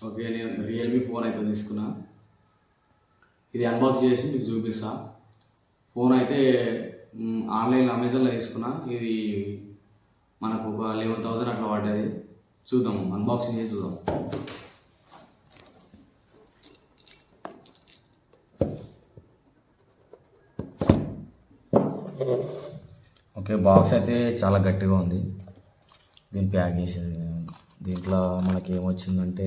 Okay, నేను Realme phone అయితే తీసుకున్నా. ఇది అన్బాక్స్ చేసి మీకు చూపిస్తా. ఫోన్ అయితే ఆన్లైన్లో అమెజాన్లో తీసుకున్నా. ఇది మనకు ఒక 11,000 అట్లా పడ్డది. చూద్దాం, అన్బాక్సింగ్ చేసి చూద్దాం. ఓకే, బాక్స్ అయితే చాలా గట్టిగా ఉంది. దీన్ని ప్యాక్ చేసేది. దీంట్లో మనకి ఏమొచ్చిందంటే,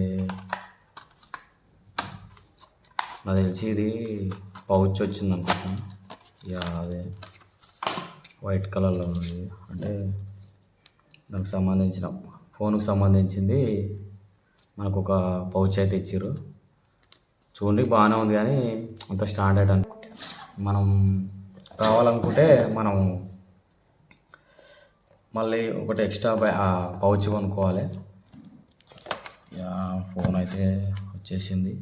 నాకు తెలిసి ఇది పౌచ్ వచ్చింది అనుకుంటా. అదే వైట్ కలర్లో ఉంది. అంటే దానికి సంబంధించిన ఫోన్కి సంబంధించింది మనకు ఒక పౌచ్ అయితే ఇచ్చారు. చూడండి, బాగానే ఉంది, కానీ అంత స్టాండర్డ్ అనుకుంటే మనం కావాలనుకుంటే మనం మళ్ళీ ఒకటి ఎక్స్ట్రా పౌచ్ కొనుక్కోవాలి. ఫోన్ అయితే వచ్చేసింది.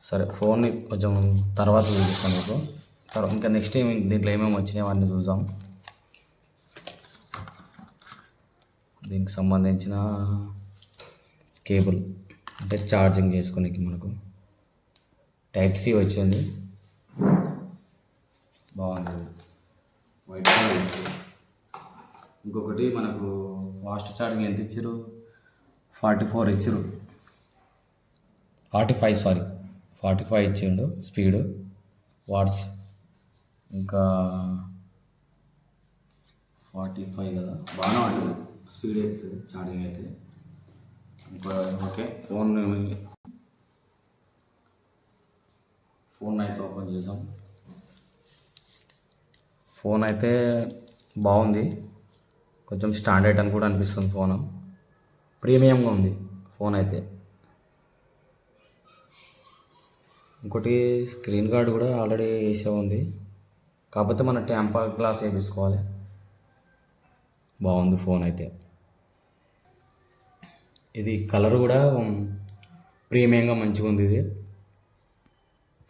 సరే, ఫోన్ని కొంచెం తర్వాత చూపిస్తాను మీకు. ఇంకా నెక్స్ట్ దీంట్లో ఏమేమి వచ్చినాయో అన్నీ చూద్దాం. దీనికి సంబంధించిన కేబుల్, అంటే ఛార్జింగ్ చేసుకోనికి మనకు టైప్ సి వచ్చింది. బాగుంది, వైట్ కలర్ ఇచ్చారు. ఇంకొకటి మనకు ఫాస్ట్ ఛార్జింగ్ ఎంత ఇచ్చారు? 44 ఇచ్చారు. 45 ఇచ్చిండు స్పీడు వాట్స్. ఇంకా 45 కదా, బాగానే ఉంటుంది స్పీడ్ అవుతుంది ఛార్జింగ్ అయితే. ఇంకా ఓకే, ఫోన్ అయితే ఓపెన్ చేసాం. ఫోన్ అయితే బాగుంది, కొంచెం స్టాండర్డ్ అని కూడా అనిపిస్తుంది. ఫోన్ ప్రీమియంగా ఉంది ఫోన్ అయితే. ఇంకోటి స్క్రీన్ గార్డ్ కూడా ఆల్రెడీ వేసే ఉంది, కాకపోతే మన టెంపర్ గ్లాస్ వేయించుకోవాలి. బాగుంది ఫోన్ అయితే. ఇది కలర్ కూడా ప్రీమియంగా మంచిగా ఉంది. ఇది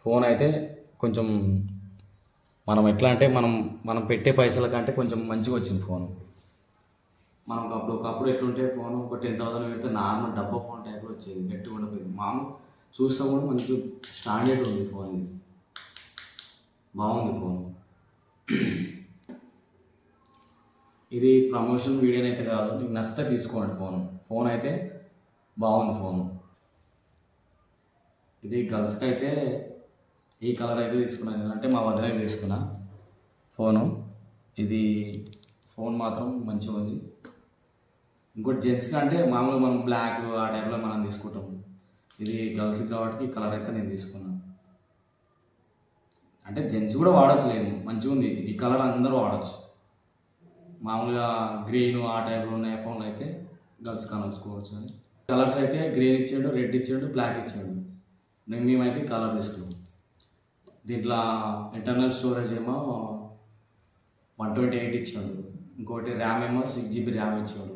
ఫోన్ అయితే కొంచెం మనం ఎట్లా అంటే మనం పెట్టే పైసల కంటే కొంచెం మంచిగా వచ్చింది ఫోన్. మనం ఒకప్పుడు ఎట్లుంటే ఫోన్ ఒక 10,000 పెడితే నార్మల్ డబ్బా ఫోన్ టైప్లో వచ్చేది, గట్టిగా ఉండకపోయింది. మామూలు చూస్తాం కూడా మంచి స్టాండర్డ్ ఉంది ఫోన్. ఇది బాగుంది ఫోన్. ఇది ప్రమోషన్ వీడియోని అయితే కాదు, మీకు నచ్చితే తీసుకోండి. ఫోన్ అయితే బాగుంది ఫోన్. ఇది గర్ల్స్కి అయితే ఈ కలర్ అయితే తీసుకున్నాను, అంటే మా వదిలేకి తీసుకున్నా ఫోను. ఇది ఫోన్ మాత్రం మంచిగా ఉంది. ఇంకోటి జెంట్స్కి అంటే మామూలుగా మనం బ్లాక్ ఆ టైప్లో మనం తీసుకుంటాం. ఇది గర్ల్స్కి కాబట్టి ఈ కలర్ అయితే నేను తీసుకున్నాను. అంటే జెంట్స్ కూడా వాడచ్చు, లేదు మంచిగా ఉంది ఈ కలర్, అందరూ వాడచ్చు. మామూలుగా గ్రీన్ ఆ టైప్లో ఉన్న ఫోన్లు అయితే గర్ల్స్ కానొచ్చుకోవచ్చు. అని కలర్స్ అయితే గ్రీన్ ఇచ్చాడు, రెడ్ ఇచ్చాడు, బ్లాక్ ఇచ్చాడు. మేమైతే కలర్ తీసుకున్నాం. దీంట్లో ఇంటర్నల్ స్టోరేజ్ ఏమో 128 ఇచ్చాడు. ఇంకోటి ర్యామ్ ఏమో 6 GB ర్యామ్ ఇచ్చాడు.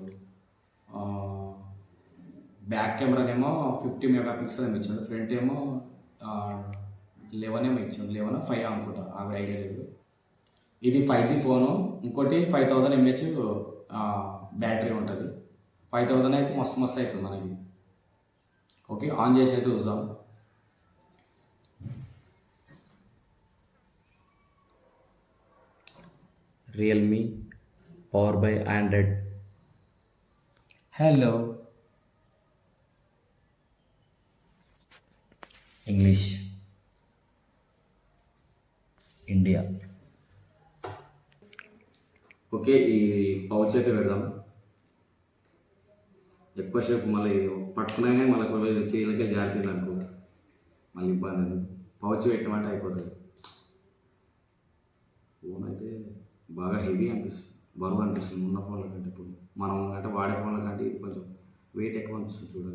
బ్యాక్ కెమెరానేమో 50 మెగాపిక్సెల్ ఏమో ఇచ్చాడు. ఫ్రంట్ ఏమో 11 ఏమో ఇచ్చాడు, 11 5 అనుకుంటా, అవి ఐడియా లేదు. ఇది 5G ఫోను. ఇంకోటి 5000 mAh బ్యాటరీ ఉంటుంది. 5000 అయితే మస్తు అవుతుంది మనకి. ఓకే, ఆన్ చేసి అయితే చూద్దాం. Realme power by Android. Hello, English, India. Okay, ఈ పౌచ్ అయితే పెడదాం. ఎక్కువసేపు మళ్ళీ పట్టుకున్నా కానీ మళ్ళీ చేతులకే జారిపోయింది అనుకో, మళ్ళీ ఇబ్బంది. పౌచ్ పెట్టమంటే అయిపోతుంది. ఫోన్ అయితే బాగా హెవీ అనిపిస్తుంది, బరువు అనిపిస్తుంది ఉన్న ఫోన్ల కంటే. ఇప్పుడు మనం అంటే వాడే ఫోన్ల కంటే ఇది కొంచెం వెయిట్ ఎక్కువ అనిపిస్తుంది చూడాలి.